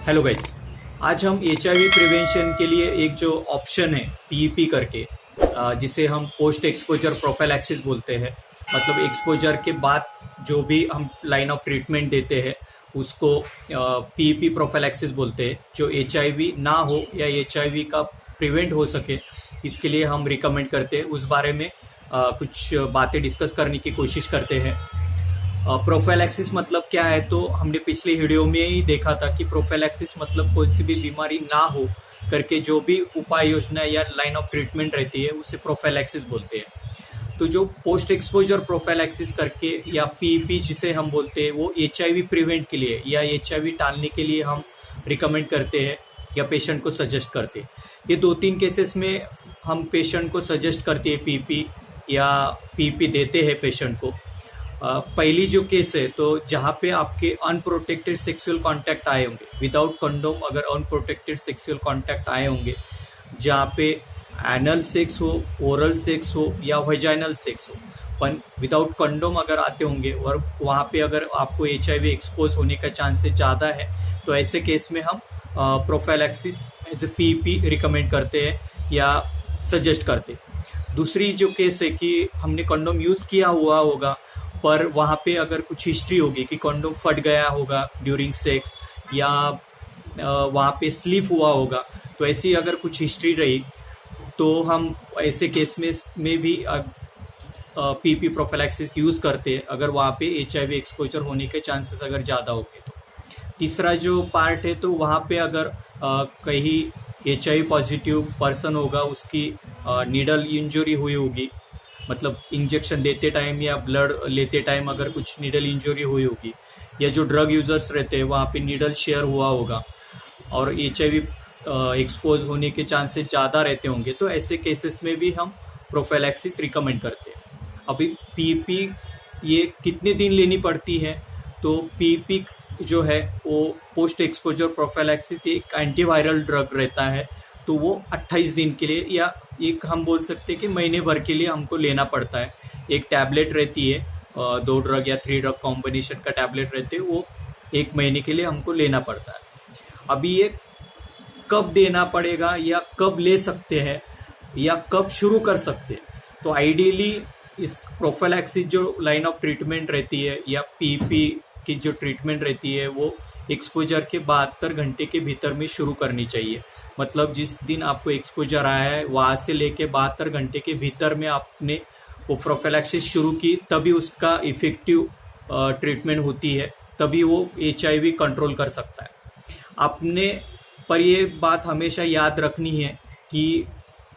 Hello guys, आज हम HIV prevention के लिए एक जो ऑप्शन है पीईपी करके, जिसे हम पोस्ट एक्सपोजर प्रोफाइलैक्सिस बोलते हैं। मतलब एक्सपोजर के बाद जो भी हम लाइन ऑफ ट्रीटमेंट देते हैं उसको पीईपी प्रोफाइलैक्सिस बोलते हैं। जो एचआईवी ना हो या एचआईवी का प्रिवेंट हो सके, इसके लिए हम रिकमेंड करते हैं। उस बारे में कुछ बातें डिस्कस करने की कोशिश करते हैं। प्रोफाइलैक्सिस मतलब क्या है, तो हमने पिछले वीडियो में ही देखा था कि प्रोफाइलैक्सिस मतलब कोई सी भी बीमारी ना हो करके जो भी उपाय योजना या लाइन ऑफ ट्रीटमेंट रहती है उसे प्रोफाइलैक्सिस बोलते हैं। तो जो पोस्ट एक्सपोजर प्रोफाइलैक्सिस करके या पीईपी जिसे हम बोलते हैं, वो एचआईवी प्रिवेंट के लिए या एचआईवी टालने के लिए हम रिकमेंड करते हैं या पेशेंट को सजेस्ट करते हैं। ये 2-3 केसेस में हम पेशेंट को सजेस्ट करते हैं पीईपी या पीईपी देते हैं पेशेंट को। पहली जो केस है, तो जहाँ पे आपके अनप्रोटेक्टेड सेक्सुअल कांटेक्ट आए होंगे विदाउट कंडोम, अगर अनप्रोटेक्टेड सेक्सुअल कांटेक्ट आए होंगे, जहाँ पे एनल सेक्स हो, ओरल सेक्स हो या वेजाइनल सेक्स हो, पर विदाउट कंडोम अगर आते होंगे और वहाँ पे अगर आपको एचआईवी एक्सपोज होने का चांसेस ज़्यादा है, तो ऐसे केस में हम prophylaxis as a PEP recommend करते हैं या सजेस्ट करते हैं। दूसरी जो केस है कि हमने कंडोम यूज़ किया हुआ होगा पर वहाँ पे अगर कुछ हिस्ट्री होगी कि कंडोम फट गया होगा ड्यूरिंग सेक्स या वहाँ पे स्लीप हुआ होगा, तो ऐसी अगर कुछ हिस्ट्री रही तो हम ऐसे केस में भी पीपी प्रोफाइलैक्सिस यूज़ करते हैं अगर वहाँ पे एचआईवी एक्सपोजर होने के चांसेस अगर ज़्यादा होंगे। तो तीसरा जो पार्ट है, तो वहाँ पे अगर कहीं एचआईवी पॉजिटिव पर्सन होगा, उसकी नीडल इंजरी हुई होगी, मतलब इंजेक्शन देते टाइम या ब्लड लेते टाइम अगर कुछ नीडल इंजरी हुई होगी, या जो ड्रग यूजर्स रहते हैं वहाँ पे नीडल शेयर हुआ होगा और एचआईवी एक्सपोज होने के चांसेस ज़्यादा रहते होंगे, तो ऐसे केसेस में भी हम प्रोफाइलैक्सिस रिकमेंड करते हैं। अभी पीईपी ये कितने दिन लेनी पड़ती है, तो पीईपी जो है वो पोस्ट एक्सपोजर प्रोफाइलैक्सिस एक एंटीवायरल ड्रग रहता है, तो वो 28 दिन के लिए या एक हम बोल सकते हैं कि महीने भर के लिए हमको लेना पड़ता है। एक टैबलेट रहती है, 2 ड्रग या 3 ड्रग कॉम्बिनेशन का टैबलेट रहते हैं, वो 1 महीने के लिए हमको लेना पड़ता है। अभी ये कब देना पड़ेगा या कब ले सकते हैं या कब शुरू कर सकते हैं, तो आइडियली इस प्रोफाइलैक्सिस जो लाइन ऑफ ट्रीटमेंट रहती है या पीईपी की जो ट्रीटमेंट रहती है, वो एक्सपोजर के 72 घंटे के भीतर में शुरू करनी चाहिए। मतलब जिस दिन आपको एक्सपोजर आया है वहाँ से लेके 72 घंटे के भीतर में आपने वो प्रोफाइलैक्सिस शुरू की, तभी उसका इफेक्टिव ट्रीटमेंट होती है, तभी वो एचआईवी कंट्रोल कर सकता है। आपने पर ये बात हमेशा याद रखनी है कि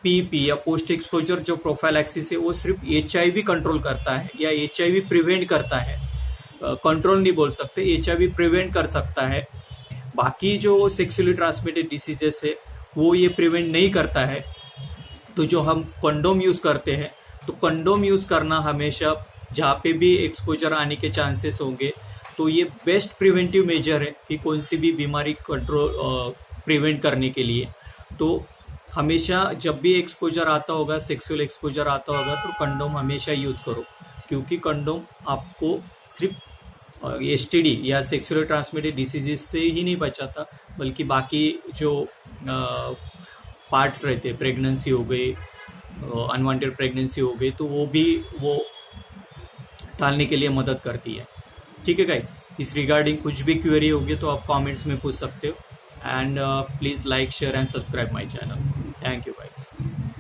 पीईपी या पोस्ट एक्सपोजर जो प्रोफाइलैक्सिस है वो सिर्फ एचआईवी कंट्रोल करता है या एचआईवी प्रिवेंट करता है, कंट्रोल नहीं बोल सकते, एचआईवी प्रिवेंट कर सकता है। बाकी जो सेक्सुअली ट्रांसमिटेड डिसीजेस है वो ये प्रिवेंट नहीं करता है। तो जो हम कंडोम यूज़ करते हैं, तो कंडोम यूज़ करना हमेशा जहाँ पे भी एक्सपोजर आने के चांसेस होंगे, तो ये बेस्ट प्रिवेंटिव मेजर है कि कौन सी भी बीमारी कंट्रोल प्रिवेंट करने के लिए। तो हमेशा जब भी एक्सपोजर आता होगा, सेक्सुअल एक्सपोजर आता होगा, तो कंडोम हमेशा यूज़ करो, क्योंकि कंडोम आपको सिर्फ एसटीडी या सेक्सुअली ट्रांसमिटेड डिसीजेस से ही नहीं बचाता, बल्कि बाकी जो पार्ट्स रहते हैं, प्रेगनेंसी हो गई, अनवांटेड प्रेगनेंसी हो गई, तो वो टालने के लिए मदद करती है। ठीक है गाइस, इस रिगार्डिंग कुछ भी क्वेरी होगी तो आप कमेंट्स में पूछ सकते हो। And please like, share and subscribe my channel. Thank you guys.